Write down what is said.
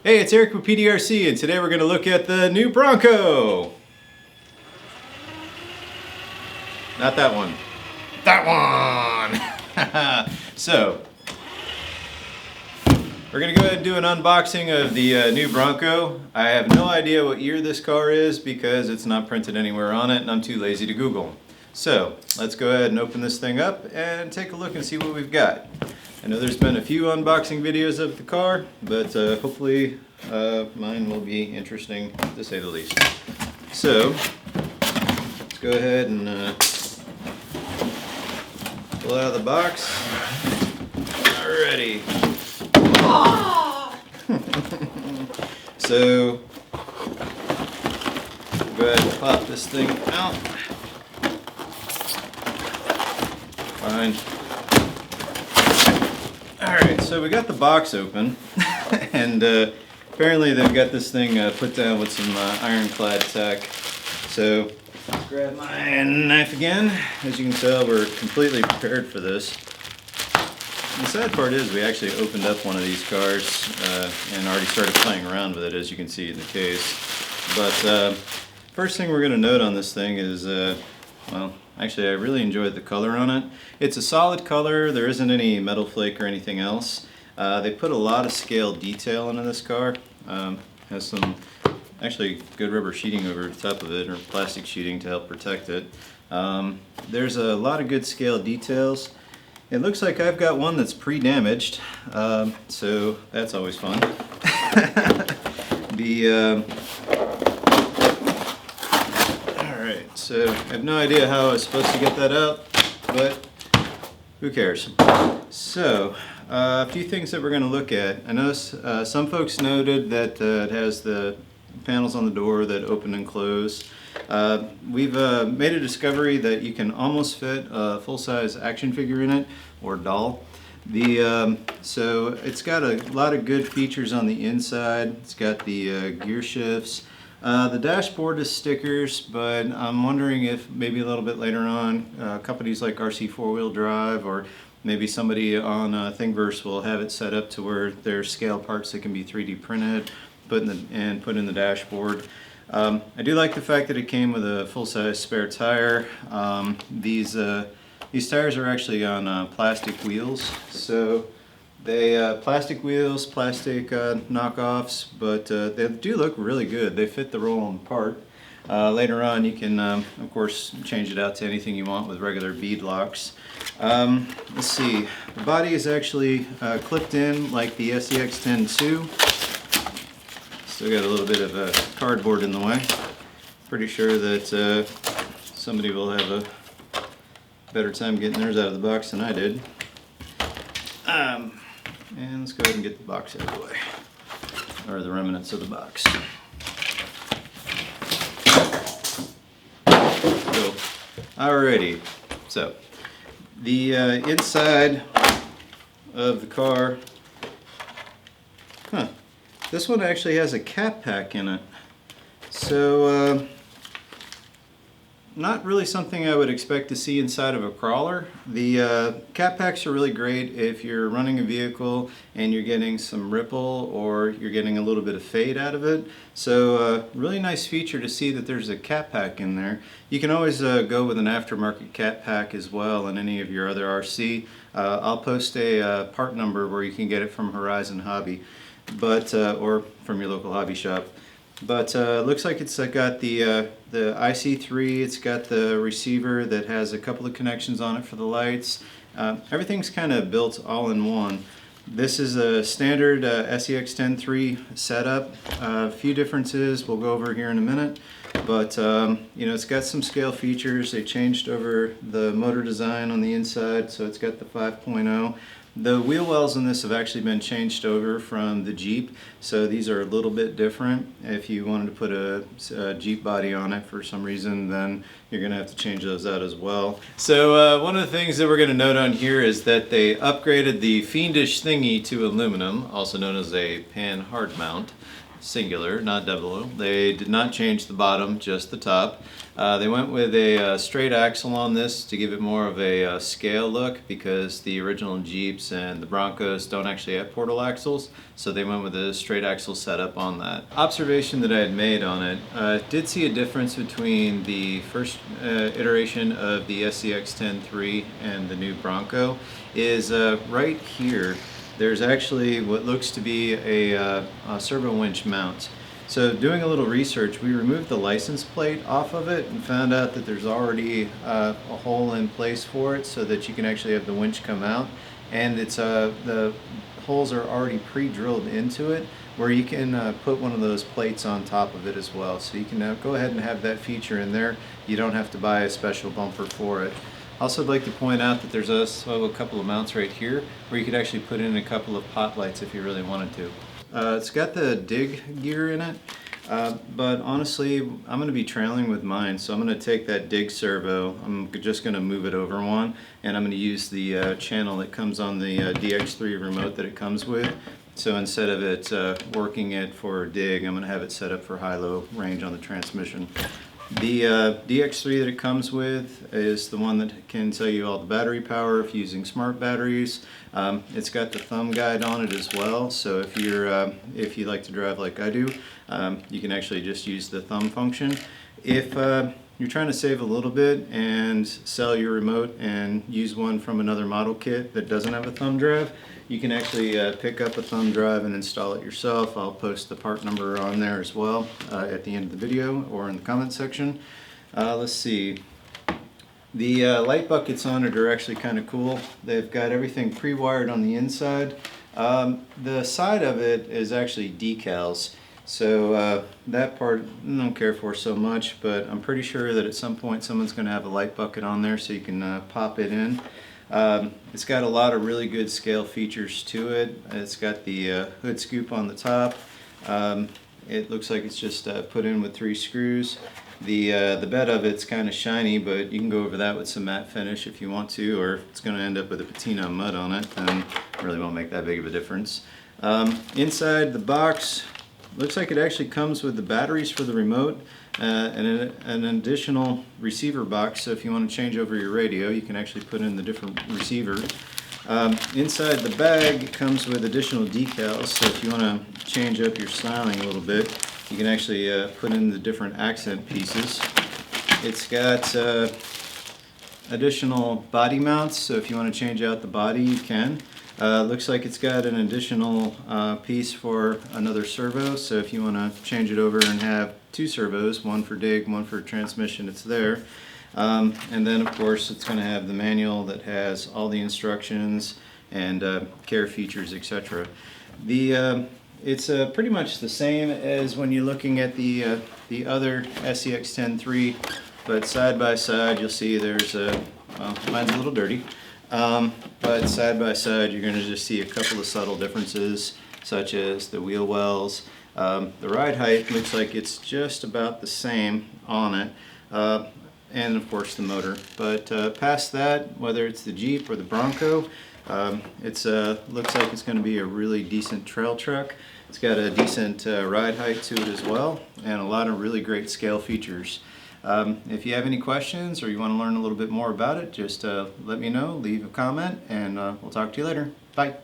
Hey, it's Eric with PDRC, and today we're going to look at the new Bronco. Not that one. That one! So, we're going to go ahead and do an unboxing of the new Bronco. I have no idea what year this car is because it's not printed anywhere on it, and I'm too lazy to Google. So, let's go ahead and open this thing up and take a look and see what we've got. I know there's been a few unboxing videos of the car, but hopefully mine will be interesting to say the least. So, let's go ahead and pull out of the box. Alrighty. So, we'll go ahead and pop this thing out. Fine. Alright, so we got the box open, and apparently they've got this thing put down with some ironclad tech. So, grab my knife again. As you can tell, we're completely prepared for this. And the sad part is we actually opened up one of these cars and already started playing around with it, as you can see in the case. But first thing we're going to note on this thing is, well, actually I really enjoyed the color on it. It's a solid color, there isn't any metal flake or anything else. They put a lot of scale detail into this car. Has some actually good rubber sheeting over the top of it, or plastic sheeting to help protect it. There's a lot of good scale details. It looks like I've got one that's pre-damaged, so that's always fun. Alright, so I have no idea how I was supposed to get that out, but who cares? So, a few things that we're going to look at. I know some folks noted that it has the panels on the door that open and close. We've made a discovery that you can almost fit a full-size action figure in it, or doll. So it's got a lot of good features on the inside. It's got the gear shifts. The dashboard is stickers, but I'm wondering if maybe a little bit later on companies like RC 4-Wheel Drive or maybe somebody on Thingiverse will have it set up to where there's scale parts that can be 3D printed put in the dashboard. I do like the fact that it came with a full-size spare tire. These tires are actually on plastic wheels, so they plastic wheels, plastic knockoffs, but they do look really good. They fit the roll-on part. Later on you can of course change it out to anything you want with regular bead locks. Let's see, the body is actually clipped in like the SEX-10-2. Still got a little bit of cardboard in the way. Pretty sure that somebody will have a better time getting theirs out of the box than I did. And let's go ahead and get the box out of the way, or the remnants of the box. Cool. Alrighty, so the inside of the car, this one actually has a cat pack in it. So, not really something I would expect to see inside of a crawler. The cat packs are really great if you're running a vehicle and you're getting some ripple or you're getting a little bit of fade out of it. So really nice feature to see that there's a cat pack in there. You can always go with an aftermarket cat pack as well in any of your other RC. I'll post a part number where you can get it from Horizon Hobby, but or from your local hobby shop. But looks like it's got the IC3, it's got the receiver that has a couple of connections on it for the lights. Everything's kind of built all in one. This is a standard SEX-10-3 setup. A few differences we'll go over here in a minute, but you know, it's got some scale features. They changed over the motor design on the inside, so it's got the 5.0. The wheel wells in this have actually been changed over from the Jeep, so these are a little bit different. If you wanted to put a Jeep body on it for some reason, then you're going to have to change those out as well. So one of the things that we're going to note on here is that they upgraded the fiendish thingy to aluminum, also known as a pan hard mount. Singular, not double. They did not change the bottom, just the top. They went with a straight axle on this to give it more of a scale look, because the original Jeeps and the Broncos don't actually have portal axles, so they went with a straight axle setup on that. Observation that I had made on it, did see a difference between the first iteration of the SCX-10-3 and the new Bronco, is right here. There's actually what looks to be a servo winch mount. So doing a little research, we removed the license plate off of it and found out that there's already a hole in place for it so that you can actually have the winch come out. And it's the holes are already pre-drilled into it, where you can put one of those plates on top of it as well. So you can go ahead and have that feature in there. You don't have to buy a special bumper for it. Also, I'd like to point out that there's also a couple of mounts right here where you could actually put in a couple of pot lights if you really wanted to. It's got the dig gear in it, but honestly, I'm going to be trailing with mine, so I'm going to take that dig servo, I'm just going to move it over one, and I'm going to use the channel that comes on the DX3 remote that it comes with. So instead of it working it for dig, I'm going to have it set up for high-low range on the transmission. The DX3 that it comes with is the one that can tell you all the battery power if using smart batteries. It's got the thumb guide on it as well, so if you like to drive like I do, you can actually just use the thumb function. If you're trying to save a little bit and sell your remote and use one from another model kit that doesn't have a thumb drive, you can actually pick up a thumb drive and install it yourself. I'll post the part number on there as well at the end of the video or in the comment section. Let's see. The light buckets on it are actually kind of cool. They've got everything pre-wired on the inside. The side of it is actually decals. So that part I don't care for so much, but I'm pretty sure that at some point someone's going to have a light bucket on there so you can pop it in. It's got a lot of really good scale features to it. It's got the hood scoop on the top. It looks like it's just put in with 3 screws. The bed of it's kind of shiny, but you can go over that with some matte finish if you want to, or if it's going to end up with a patina mud on it, then it really won't make that big of a difference. Inside the box, looks like it actually comes with the batteries for the remote and an additional receiver box, so if you want to change over your radio, you can actually put in the different receiver. Inside the bag, it comes with additional decals, so if you want to change up your styling a little bit, you can actually put in the different accent pieces. It's got additional body mounts, so if you want to change out the body, you can. Looks like it's got an additional piece for another servo, so if you want to change it over and have 2 servos, one for dig, one for transmission, it's there. And then of course it's going to have the manual that has all the instructions and care features, etc. It's pretty much the same as when you're looking at the other SCX-10-3, but side by side you'll see there's well, mine's a little dirty. But side by side you're going to just see a couple of subtle differences, such as the wheel wells. The ride height looks like it's just about the same on it, and of course the motor. But past that, whether it's the Jeep or the Bronco, it looks like it's going to be a really decent trail truck. It's got a decent ride height to it as well, and a lot of really great scale features. If you have any questions or you want to learn a little bit more about it, just let me know, leave a comment, and we'll talk to you later. Bye.